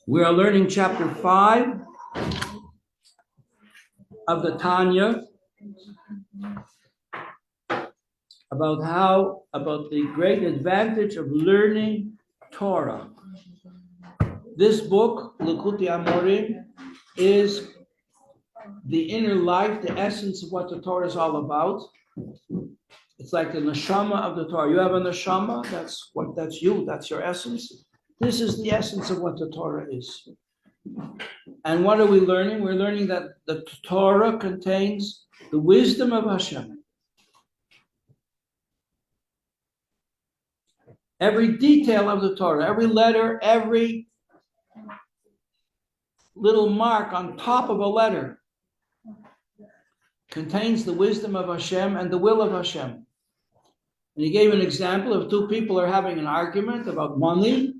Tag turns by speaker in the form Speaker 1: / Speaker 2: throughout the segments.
Speaker 1: We are learning chapter 5 of the Tanya about the great advantage of learning Torah. This book, Likutei Amorim, is the inner life, the essence of what the Torah is all about. It's like the neshama of the Torah. You have a neshama, that's you, that's your essence. This is the essence of what the Torah is. And what are we learning? We're learning that the Torah contains the wisdom of Hashem. Every detail of the Torah, every letter, every little mark on top of a letter contains the wisdom of Hashem and the will of Hashem. And he gave an example of two people are having an argument about money.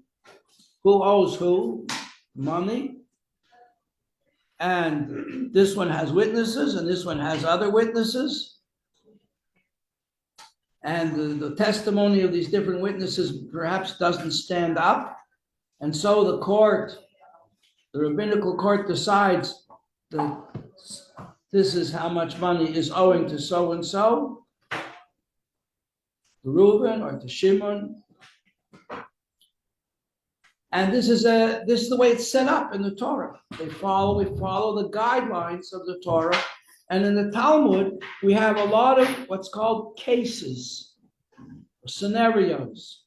Speaker 1: Who owes who money? And this one has witnesses and this one has other witnesses. And the testimony of these different witnesses perhaps doesn't stand up. And so the court, the rabbinical court, decides that this is how much money is owing to so-and-so, to Reuben or to Shimon. And this is the way it's set up in the Torah. We follow the guidelines of the Torah. And in the Talmud, we have a lot of what's called cases, scenarios.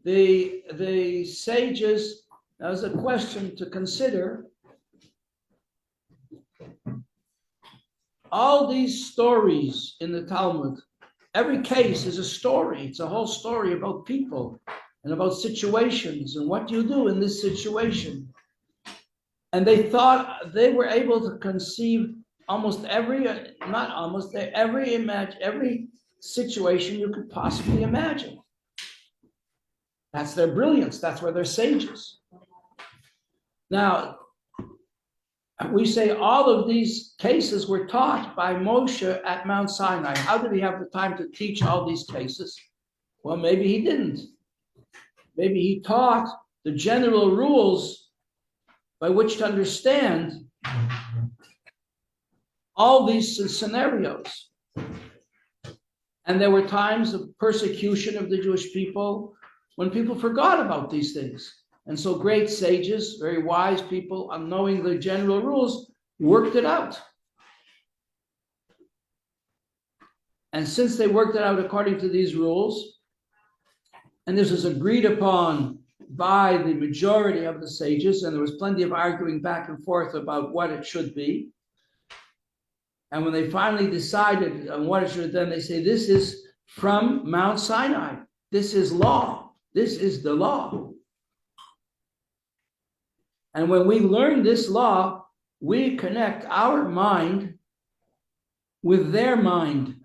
Speaker 1: The sages, as a question to consider, all these stories in the Talmud, every case is a story. It's a whole story about people and about situations and what you do in this situation. And they thought they were able to conceive every situation you could possibly imagine. That's their brilliance. That's where they're sages. Now, we say all of these cases were taught by Moshe at Mount Sinai. How did he have the time to teach all these cases? Well, maybe he didn't. Maybe he taught the general rules by which to understand all these scenarios. And there were times of persecution of the Jewish people when people forgot about these things. And so great sages, very wise people, knowing the general rules, worked it out. And since they worked it out according to these rules, and this was agreed upon by the majority of the sages, and there was plenty of arguing back and forth about what it should be. And when they finally decided on what it should, then they say, this is from Mount Sinai. This is law. This is the law. And when we learn this law, we connect our mind with their mind.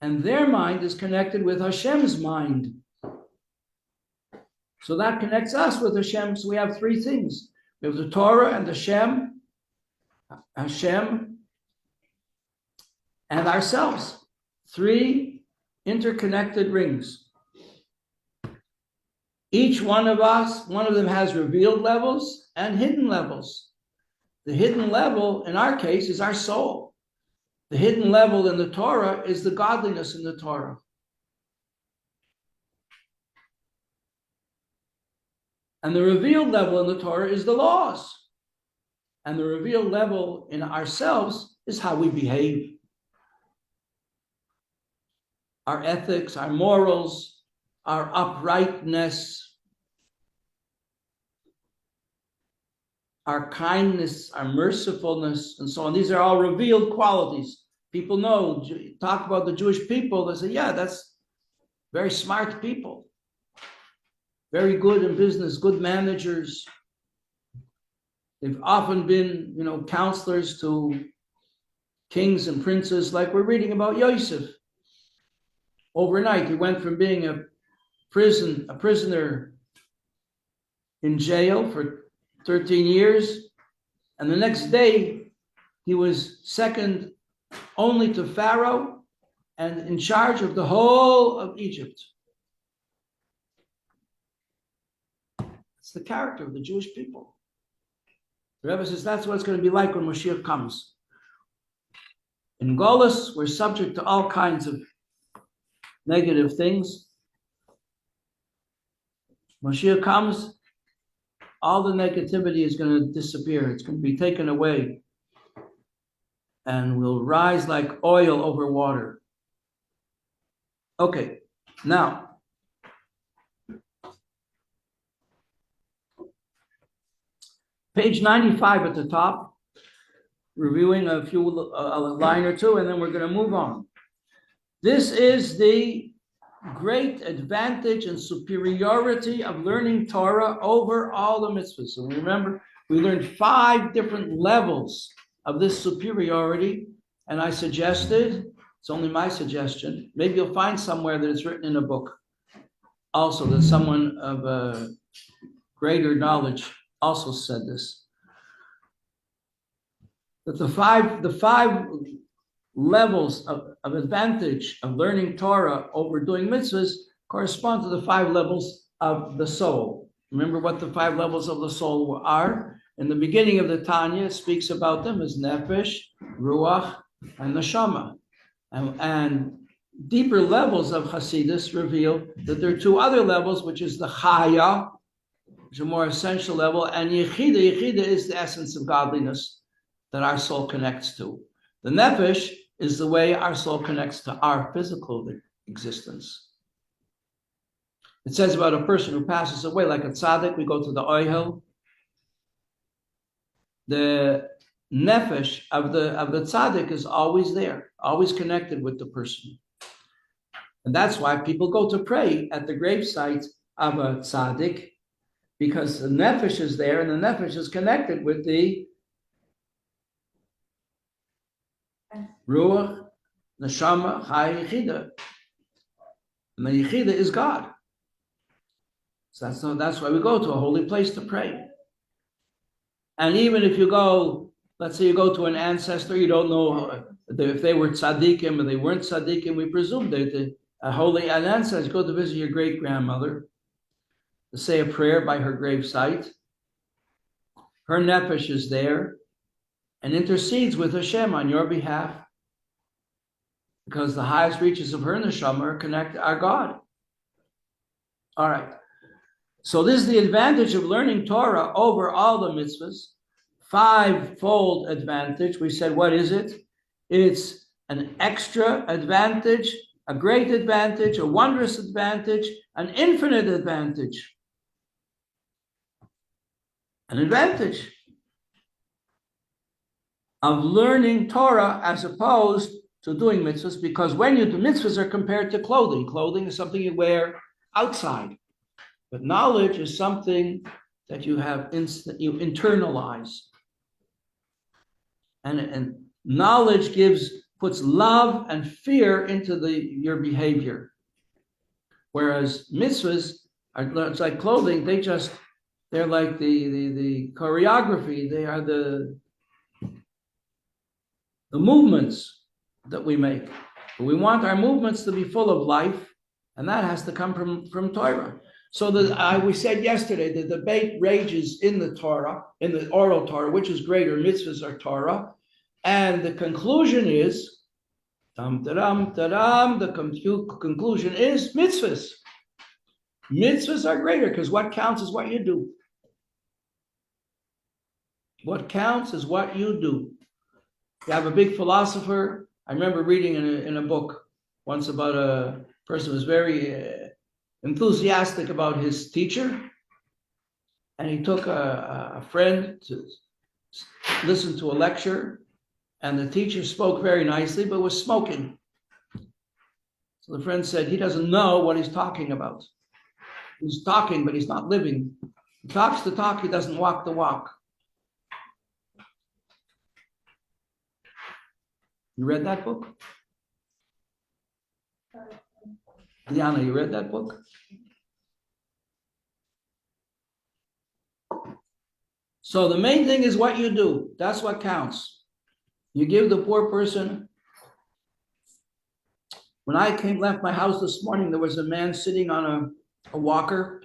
Speaker 1: And their mind is connected with Hashem's mind. So that connects us with Hashem. So we have three things. We have the Torah and Hashem and ourselves. Three interconnected rings. Each one of them has revealed levels and hidden levels. The hidden level, in our case, is our soul. The hidden level in the Torah is the godliness in the Torah. And the revealed level in the Torah is the laws. And the revealed level in ourselves is how we behave. Our ethics, our morals, our uprightness, our kindness, our mercifulness, and so on. These are all revealed qualities. People know, talk about the Jewish people, they say, yeah, that's very smart people. Very good in business, good managers. They've often been, counselors to kings and princes, like we're reading about Yosef. Overnight, he went from being a prisoner in jail for 13 years, and the next day, he was second only to Pharaoh and in charge of the whole of Egypt. It's the character of the Jewish people. The Rebbe says that's what it's going to be like when Mashiach comes. In Golus, we're subject to all kinds of negative things. Mashiach comes, all the negativity is going to disappear. It's going to be taken away and will rise like oil over water. Okay, now, page 95 at the top, reviewing a line or two, and then we're going to move on. This is the great advantage and superiority of learning Torah over all the mitzvahs. So remember, we learned 5 different levels of this superiority, and I suggested, it's only my suggestion, maybe you'll find somewhere that it's written in a book also, that someone of greater knowledge also said this, that the five levels of advantage of learning Torah over doing mitzvahs correspond to the 5 levels of the soul. Remember what the 5 levels of the soul are? In the beginning of the Tanya, it speaks about them as nefesh, ruach, and neshama. And deeper levels of Hasidus reveal that there are 2 other levels, which is the chaya, which is a more essential level, and yechida. Yechida is the essence of godliness that our soul connects to. The nefesh is the way our soul connects to our physical existence. It says about a person who passes away, like a tzaddik, we go to the oihel. The nefesh of the tzaddik is always there, always connected with the person. And that's why people go to pray at the gravesite of a tzaddik, because the nefesh is there, and the nefesh is connected with the ruach, neshama, chai, yechida. And the yechida is God. So that's why we go to a holy place to pray. And even if you go, let's say you go to an ancestor, you don't know if they were tzaddikim or they weren't tzaddikim, we presume that an ancestor, go to visit your great-grandmother, to say a prayer by her gravesite. Her nefesh is there and intercedes with Hashem on your behalf, because the highest reaches of her neshama are God. All right. So this is the advantage of learning Torah over all the mitzvahs. 5-fold advantage. We said, what is it? It's an extra advantage, a great advantage, a wondrous advantage, an infinite advantage. An advantage of learning Torah as opposed to doing mitzvahs, because when you do mitzvahs are compared to clothing. Clothing is something you wear outside. But knowledge is something that you you internalize. And knowledge puts love and fear into your behavior. Whereas mitzvahs it's like clothing, they're like the choreography, they are the movements that we make. But we want our movements to be full of life, and that has to come from Torah. So we said yesterday, the debate rages in the Torah, in the oral Torah, which is greater, mitzvahs or Torah. And the conclusion is, the conclusion is mitzvahs. Mitzvahs are greater, because what counts is what you do. What counts is what you do. You have a big philosopher. I remember reading in a book once about a person who was very enthusiastic about his teacher, and he took a friend to listen to a lecture, and the teacher spoke very nicely but was smoking. So the friend said, he doesn't know what he's talking about. He's talking, but he's not living. He talks the talk, he doesn't walk the walk. You read that book? Diana, you read that book? So the main thing is what you do. That's what counts. You give the poor person. When I left my house this morning, there was a man sitting on a walker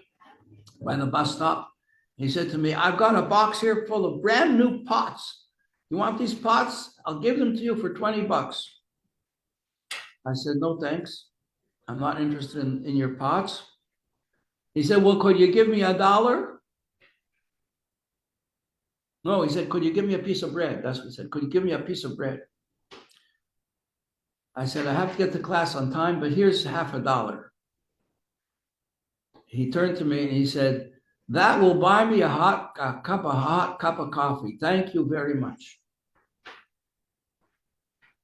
Speaker 1: by the bus stop, He said to me, I've got a box here full of brand new pots. You want these pots? I'll give them to you for 20 bucks. I said, no, thanks. I'm not interested in your pots. He said, well, could you give me $1? No, he said, could you give me a piece of bread? That's what he said. Could you give me a piece of bread? I said, I have to get to class on time, but here's half $1. He turned to me and he said, that will buy me a hot cup of coffee. Thank you very much.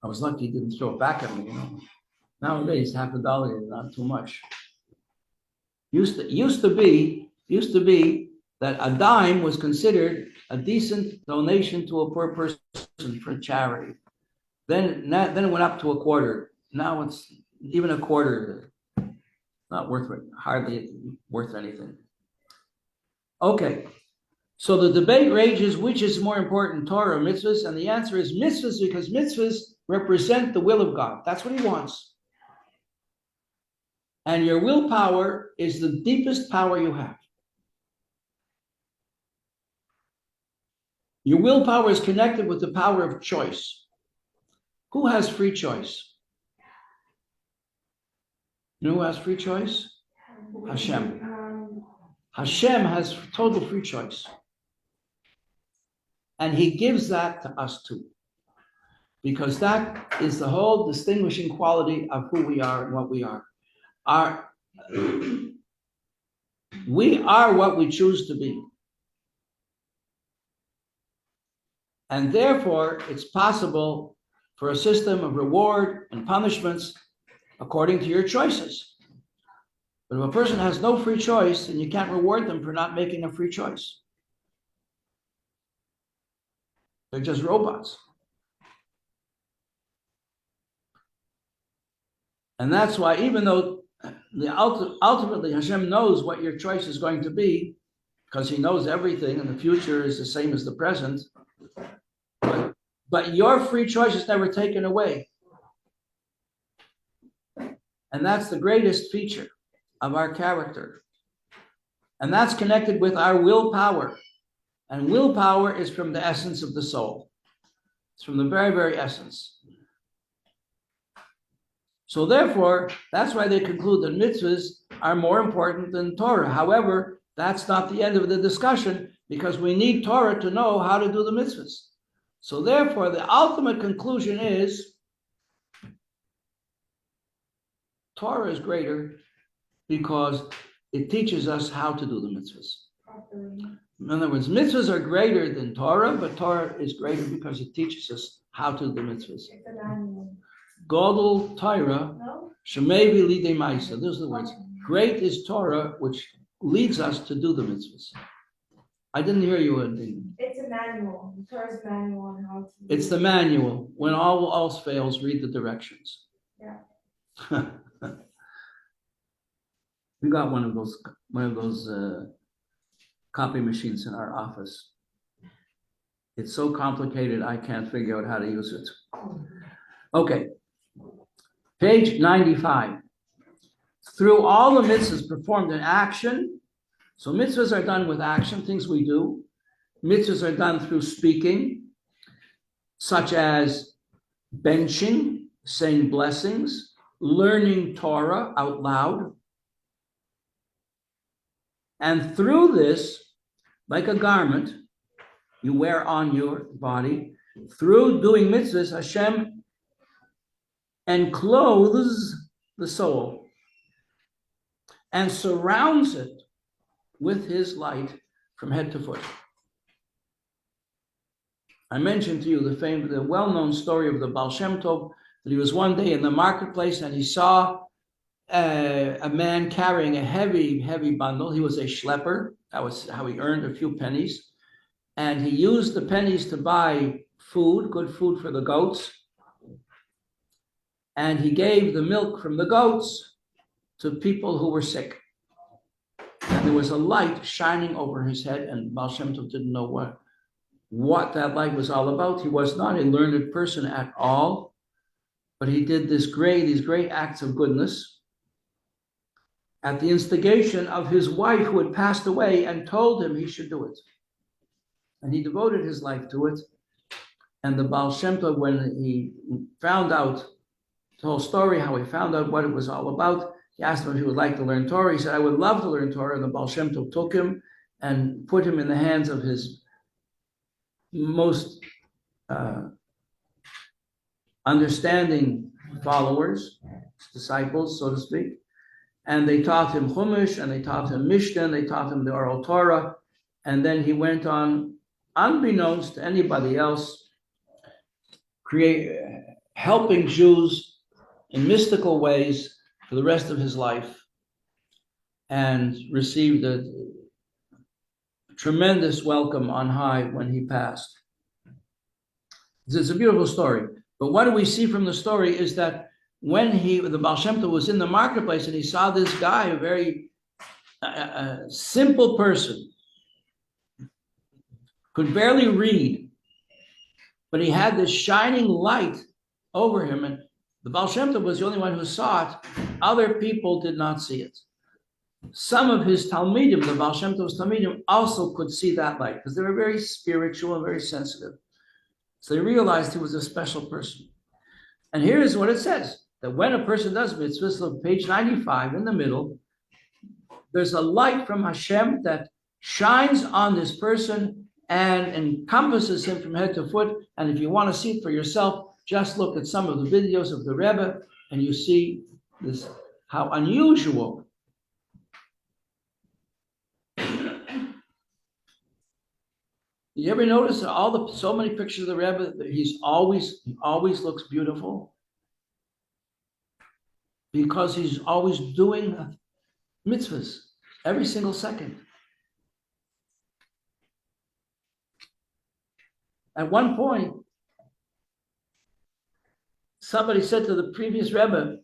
Speaker 1: I was lucky he didn't throw it back at me, you know. Nowadays, half $1 is not too much. Used to be that a dime was considered a decent donation to a poor person for charity. Then it went up to a quarter. Now it's even a quarter, not hardly worth anything. Okay, so the debate rages which is more important, Torah or mitzvahs, and the answer is mitzvahs, because mitzvahs represent the will of God. That's what he wants. And your willpower is the deepest power you have. Your willpower is connected with the power of choice. Who has free choice? You know who has free choice? Hashem. Hashem has total free choice. And he gives that to us too. Because that is the whole distinguishing quality of who we are and what we are. We are what we choose to be. And therefore, it's possible for a system of reward and punishments according to your choices. But if a person has no free choice, then you can't reward them for not making a free choice. They're just robots. And that's why, even though ultimately Hashem knows what your choice is going to be, because he knows everything and the future is the same as the present, but your free choice is never taken away. And that's the greatest feature of our character. And that's connected with our willpower. And willpower is from the essence of the soul. It's from the very, very essence. So therefore, that's why they conclude that mitzvahs are more important than Torah. However, that's not the end of the discussion, because we need Torah to know how to do the mitzvahs. So therefore, the ultimate conclusion is Torah is greater because it teaches us how to do the mitzvahs. In other words, mitzvahs are greater than Torah, but Torah is greater because it teaches us how to do the mitzvahs. Godel Torah, Shemevi Lidei Maisa. Those are the words. Great is Torah, which leads us to do the mitzvahs. I didn't hear you.
Speaker 2: It's a manual. The Torah's manual on how to.
Speaker 1: It's the manual. When all else fails, read the directions.
Speaker 2: Yeah.
Speaker 1: We got one of those copy machines in our office. It's so complicated, I can't figure out how to use it. Okay. Page 95. Through all the mitzvahs performed in action, so mitzvahs are done with action, things we do. Mitzvahs are done through speaking, such as benching, saying blessings, learning Torah out loud. And through this, like a garment you wear on your body, through doing mitzvahs, Hashem encloses the soul and surrounds it with his light from head to foot. I mentioned to you the well-known story of the Baal Shem Tov, that he was one day in the marketplace and he saw a man carrying a heavy bundle. He was a schlepper. That was how he earned a few pennies. And he used the pennies to buy food, good food for the goats. And he gave the milk from the goats to people who were sick. And there was a light shining over his head, and Baal Shem Tov didn't know what that light was all about. He was not a learned person at all, but he did these great acts of goodness. at the instigation of his wife who had passed away and told him he should do it. And he devoted his life to it. And the Baal Shem Tov, when he found out the whole story, how he found out what it was all about, he asked him if he would like to learn Torah. He said, I would love to learn Torah. And the Baal Shem Tov took him and put him in the hands of his most understanding followers, disciples, so to speak. And they taught him Chumash, and they taught him Mishnah, and they taught him the oral Torah. And then he went on, unbeknownst to anybody else, helping Jews in mystical ways for the rest of his life, and received a tremendous welcome on high when he passed. It's a beautiful story. But what do we see from the story is that when the Baal Shem Tov was in the marketplace and he saw this guy, a very simple person, could barely read, but he had this shining light over him, and the Baal Shem Tov was the only one who saw it. Other people did not see it. Some of his Talmidim, the Baal Shem Tov's Talmidim, also could see that light because they were very spiritual and very sensitive. So they realized he was a special person. And here is what it says, that when a person does mitzvahs, look, page 95 in the middle, there's a light from Hashem that shines on this person and encompasses him from head to foot. And if you want to see it for yourself, just look at some of the videos of the Rebbe and you see this, how unusual. You ever notice so many pictures of the Rebbe that he always looks beautiful? Because he's always doing mitzvahs every single second. At one point, somebody said to the previous Rebbe,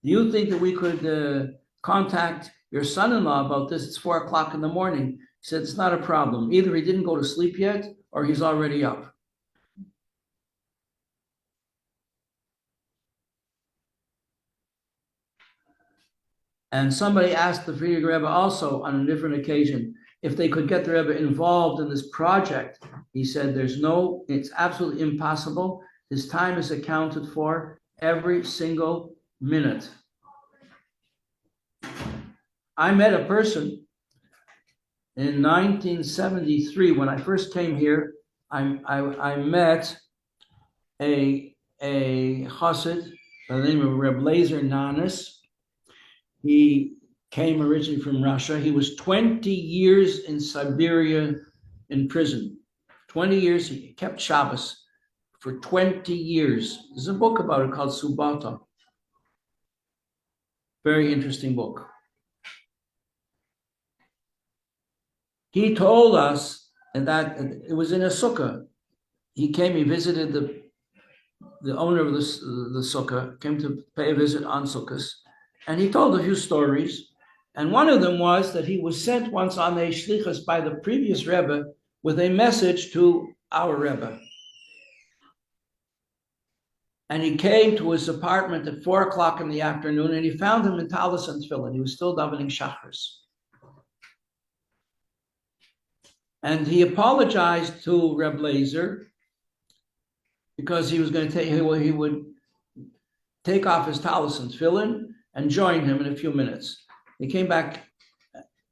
Speaker 1: do you think that we could contact your son-in-law about this? It's 4 o'clock in the morning. He said, it's not a problem. Either he didn't go to sleep yet or he's already up. And somebody asked the Frierdiker Rebbe also on a different occasion if they could get the Rebbe involved in this project. He said, it's absolutely impossible. His time is accounted for every single minute. I met a person in 1973, when I first came here. I met a chassid by the name of Reb Lezer Nanas. He came originally from Russia. He was 20 years in Siberia in prison. 20 years, he kept Shabbos for 20 years. There's a book about it called Subata. Very interesting book. He told us that it was in a sukkah. He visited the owner of the sukkah, came to pay a visit on sukkahs, and he told a few stories. And one of them was that he was sent once on a shlichus by the previous Rebbe with a message to our Rebbe. And he came to his apartment at 4 o'clock in the afternoon, and he found him in Talis and Tefillin. He was still davening Shachris. And he apologized to Reb Lezer because he was going to he would take off his talis and tefillin and join him in a few minutes. He came back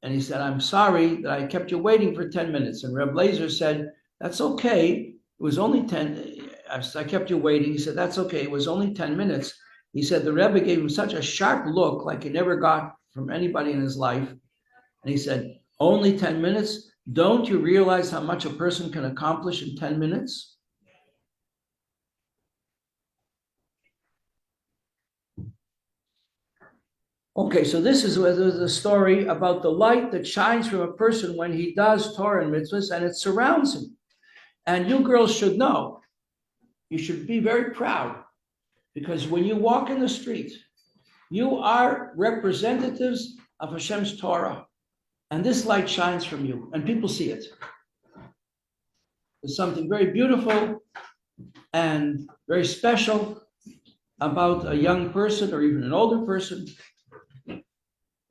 Speaker 1: and he said, I'm sorry that I kept you waiting for 10 minutes. And Reb Lezer said, that's okay. It was only 10. I kept you waiting. He said, that's okay. It was only 10 minutes. He said the Rebbe gave him such a sharp look like he never got from anybody in his life. And he said, only 10 minutes? Don't you realize how much a person can accomplish in 10 minutes? Okay, so this is the story about the light that shines from a person when he does Torah and mitzvahs, and it surrounds him. And you girls should know, you should be very proud, because when you walk in the street, you are representatives of Hashem's Torah. And this light shines from you, and people see it. There's something very beautiful and very special about a young person or even an older person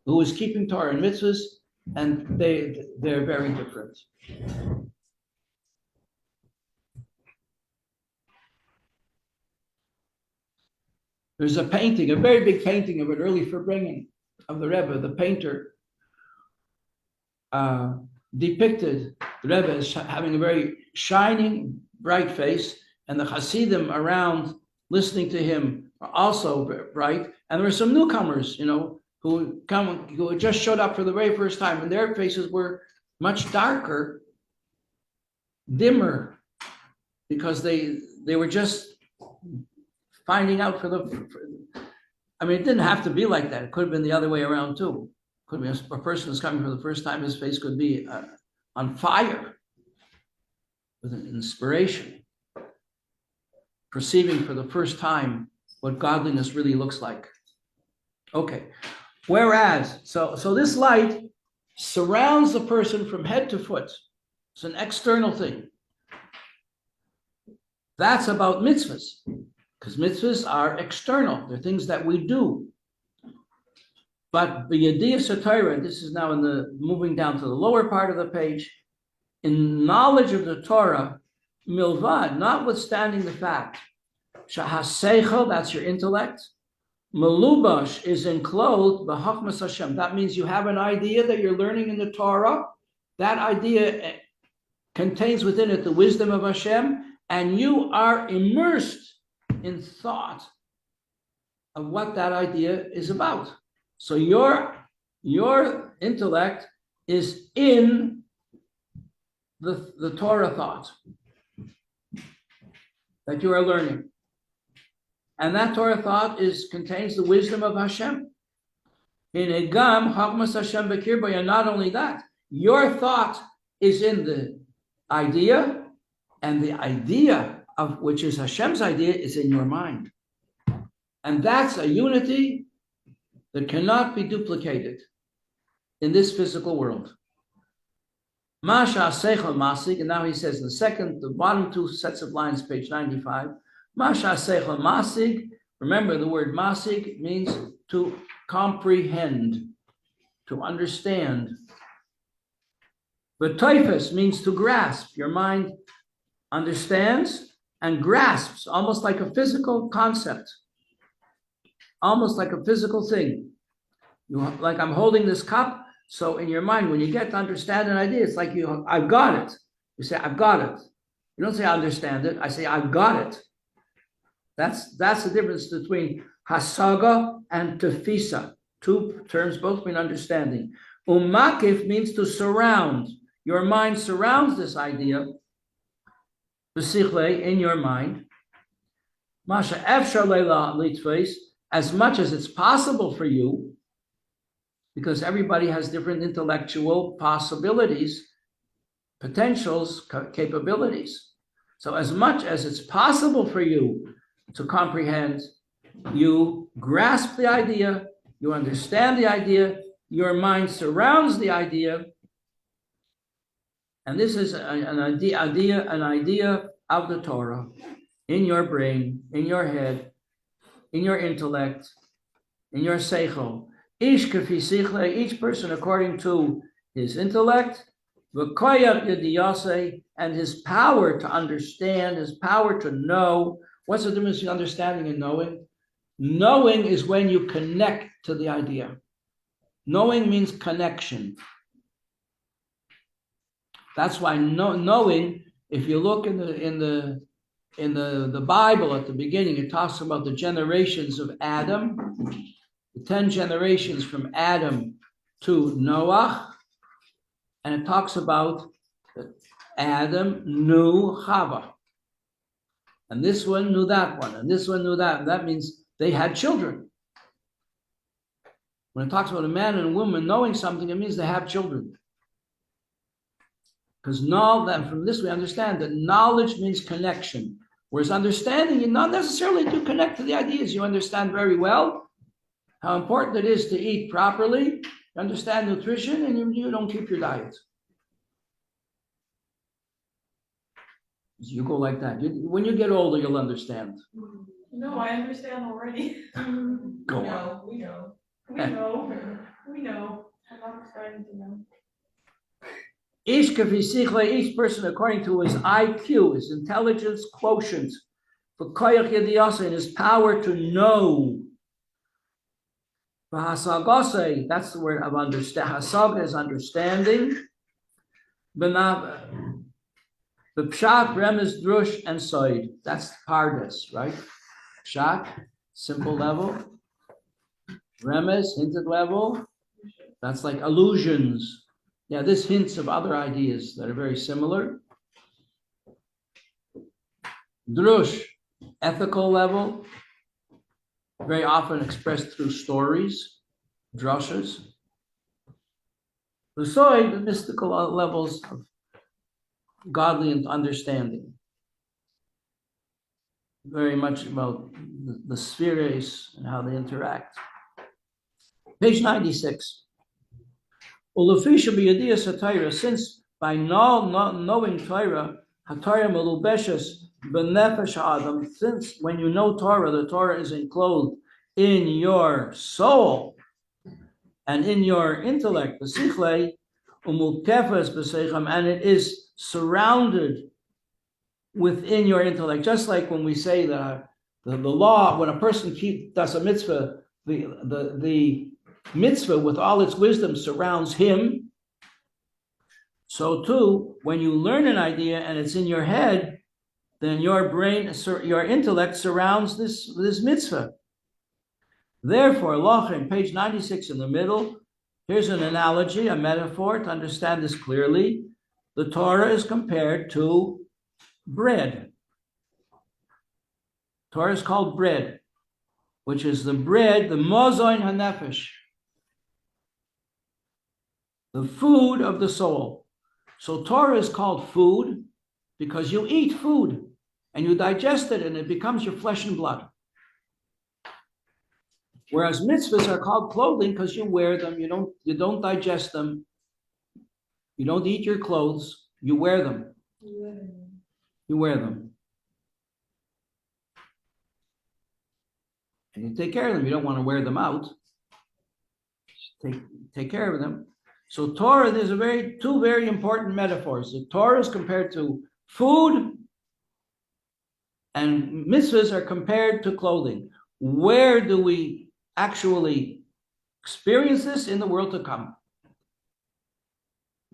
Speaker 1: who is keeping Torah and mitzvahs, and they're very different. There's a painting, a very big painting of an early Farbrengen of the Rebbe. The painter depicted the Rebbe as having a very shining, bright face, and the Hasidim around listening to him are also bright. And there were some newcomers, who had just showed up for the very first time, and their faces were much darker, dimmer, because they were just finding out it didn't have to be like that. It could have been the other way around too. Could be a person who's coming for the first time, his face could be on fire with an inspiration, perceiving for the first time what godliness really looks like. Okay, whereas, so this light surrounds the person from head to foot. It's an external thing. That's about mitzvahs, because mitzvahs are external. They're things that we do. But the Yediyah Satira, this is now moving down to the lower part of the page, in knowledge of the Torah, milvad, notwithstanding the fact, shahaseichel, that's your intellect, melubash is enclosed b'chachmas Hashem. That means you have an idea that you're learning in the Torah. That idea contains within it the wisdom of Hashem, and you are immersed in thought of what that idea is about. So your intellect is in the Torah thought that you are learning. And that Torah thought contains the wisdom of Hashem. In Egam, Chachmas Hashem Bekirba, and not only that, your thought is in the idea, and the idea of which is Hashem's idea is in your mind. And that's a unity that cannot be duplicated in this physical world. Masha Seichel Masig, and now he says the bottom two sets of lines, page 95. Masha Seichel Masig, remember the word Masig means to comprehend, to understand. But Teifes means to grasp. Your mind understands and grasps, almost like a physical concept, almost like a physical thing. Like I'm holding this cup, so in your mind, when you get to understand an idea, it's like I've got it. You say, I've got it. You don't say, I understand it. I say, I've got it. That's the difference between hasaga and tefisa. Two terms both mean understanding. Umakif means to surround. Your mind surrounds this idea, b'sichle, in your mind. Masha efshar leila litfeis, as much as it's possible for you, because everybody has different intellectual possibilities, potentials, capabilities. So as much as it's possible for you to comprehend, you grasp the idea, you understand the idea, your mind surrounds the idea, and this is an idea of the Torah in your brain, in your head, in your intellect, in your seichel. Each person according to his intellect, and his power to understand, his power to know. What's the difference between understanding and knowing? Knowing is when you connect to the idea. Knowing means connection. That's why knowing, if you look in the Bible at the beginning, it talks about the generations of Adam, the 10 generations from Adam to Noah, and it talks about that Adam knew Chava, and this one knew that one, and this one knew that, and that means they had children. When it talks about a man and a woman knowing something, it means they have children. Because from this we understand that knowledge means connection, whereas understanding, you not necessarily do connect to the ideas. You understand very well how important it is to eat properly, you understand nutrition, and you don't keep your diet. You go like that. When you get older, you'll understand.
Speaker 2: No, I understand already.
Speaker 1: Go on.
Speaker 2: We know. We know. I'm not starting to know.
Speaker 1: Each person according to his IQ, his intelligence quotient, for koyach yediyasa, and his power to know. Hasagase, that's the word of understand. Hasaga is understanding. The pshat, remez, drush, and soid. That's pardes, right? Pshat, simple level. Remez, hinted level. That's like allusions. Yeah, this hints of other ideas that are very similar. Drush, ethical level, very often expressed through stories, drushes. The soid, the mystical levels of godly understanding. Very much about the spheres and how they interact. Page 96. Since by knowing Torah, since when you know Torah, the Torah is enclosed in your soul and in your intellect, and it is surrounded within your intellect. Just like when we say that the law, when a person does a mitzvah, the mitzvah with all its wisdom surrounds him. So too, when you learn an idea and it's in your head, then your brain, your intellect surrounds this mitzvah. Therefore, Lochin, page 96 in the middle, here's an analogy, a metaphor to understand this clearly. The Torah is compared to bread. Torah is called bread, which is the bread, the mozoin hanefesh, the food of the soul. So Torah is called food because you eat food and you digest it and it becomes your flesh and blood. Whereas mitzvahs are called clothing because you wear them, you don't digest them, you don't eat your clothes, you wear them. You wear them. And you take care of them. You don't want to wear them out. Take care of them. So Torah, there's two very important metaphors. The Torah is compared to food, and mitzvahs are compared to clothing. Where do we actually experience this? In the world to come?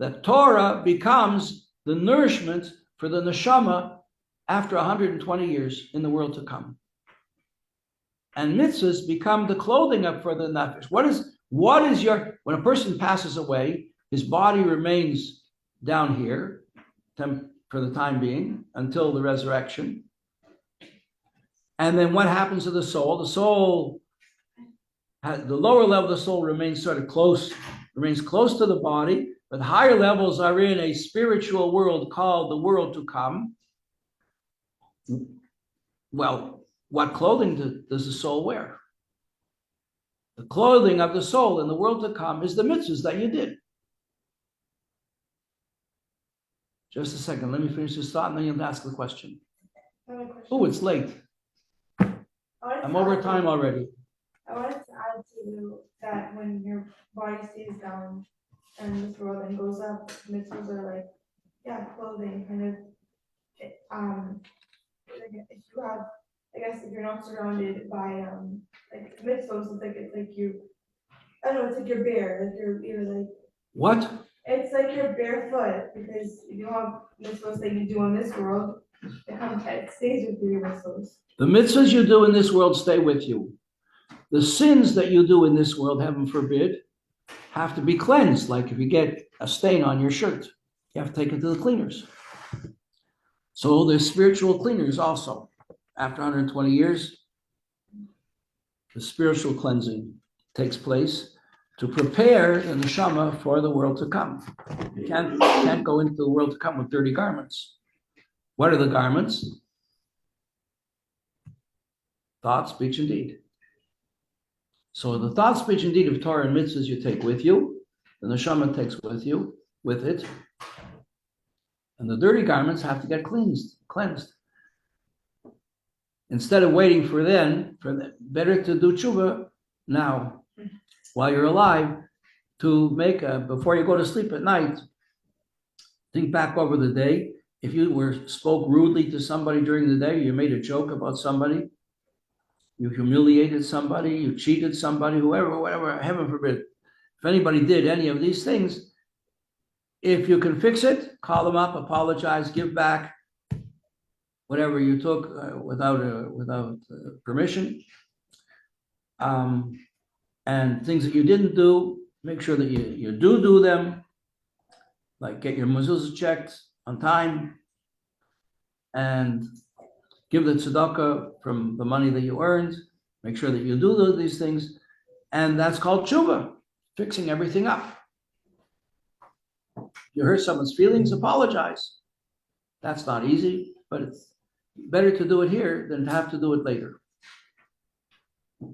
Speaker 1: That Torah becomes the nourishment for the neshama after 120 years in the world to come. And mitzvahs become the clothing up for the nefesh. When a person passes away, his body remains down here for the time being until the resurrection. And then what happens to the soul? The soul, the lower level of the soul remains close to the body, but higher levels are in a spiritual world called the world to come. Well, what clothing does the soul wear? The clothing of the soul in the world to come is the mitzvahs that you did. Just a second, let me finish this thought and then you'll ask the question. Oh, it's late. I'm over time already.
Speaker 2: I wanted to add to that when your body stays down and this world and goes up, mitzvahs are clothing, kind of, if you have, I guess if you're not surrounded by, mitzvahs, it's like you, I don't know, it's like you're bare, like you're like.
Speaker 1: What?
Speaker 2: It's like you're barefoot, because if you have mitzvahs that you do in this world, it stays with you, your mitzvahs.
Speaker 1: The mitzvahs you do in this world stay with you. The sins that you do in this world, heaven forbid, have to be cleansed. Like if you get a stain on your shirt, you have to take it to the cleaners. So there's spiritual cleaners also. After 120 years, the spiritual cleansing takes place to prepare the neshama for the world to come. You can't go into the world to come with dirty garments. What are the garments? Thought, speech, and deed. So the thought, speech, and deed of Torah and mitzvahs you take with you, the neshama takes with it, and the dirty garments have to get cleansed. Instead of waiting for better to do tshuva now, while you're alive, to make before you go to sleep at night, think back over the day. If you spoke rudely to somebody during the day, you made a joke about somebody, you humiliated somebody, you cheated somebody, whoever, whatever, heaven forbid. If anybody did any of these things, if you can fix it, call them up, apologize, give back whatever you took without permission. And things that you didn't do, make sure that you do them, like get your mezuzah checked on time and give the tzedakah from the money that you earned. Make sure that you do these things. And that's called tshuva, fixing everything up. You hurt someone's feelings, apologize. That's not easy, but it's better to do it here than to have to do it later.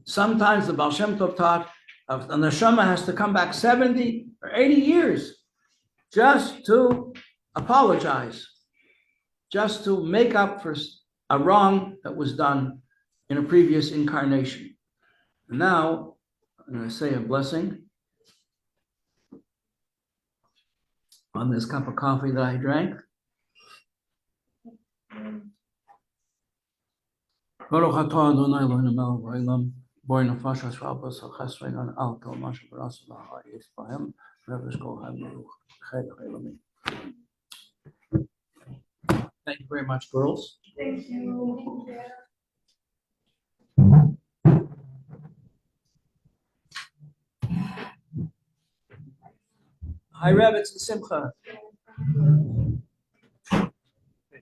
Speaker 1: Sometimes the Baal Shem Tov taught the neshama has to come back 70 or 80 years just to apologize, just to make up for a wrong that was done in a previous incarnation. And now, I'm going to say a blessing on this cup of coffee that I drank. Baruch atah Adonai Eloheinu melech haolam, borei nefashos rabos hachesed on al kol ma shebaraseh lahayis b'hem, v'nefesh kol habaruch chet ha'ilamim. Thank you very much, girls.
Speaker 2: Thank you.
Speaker 1: Hi, Rev, it's a simcha.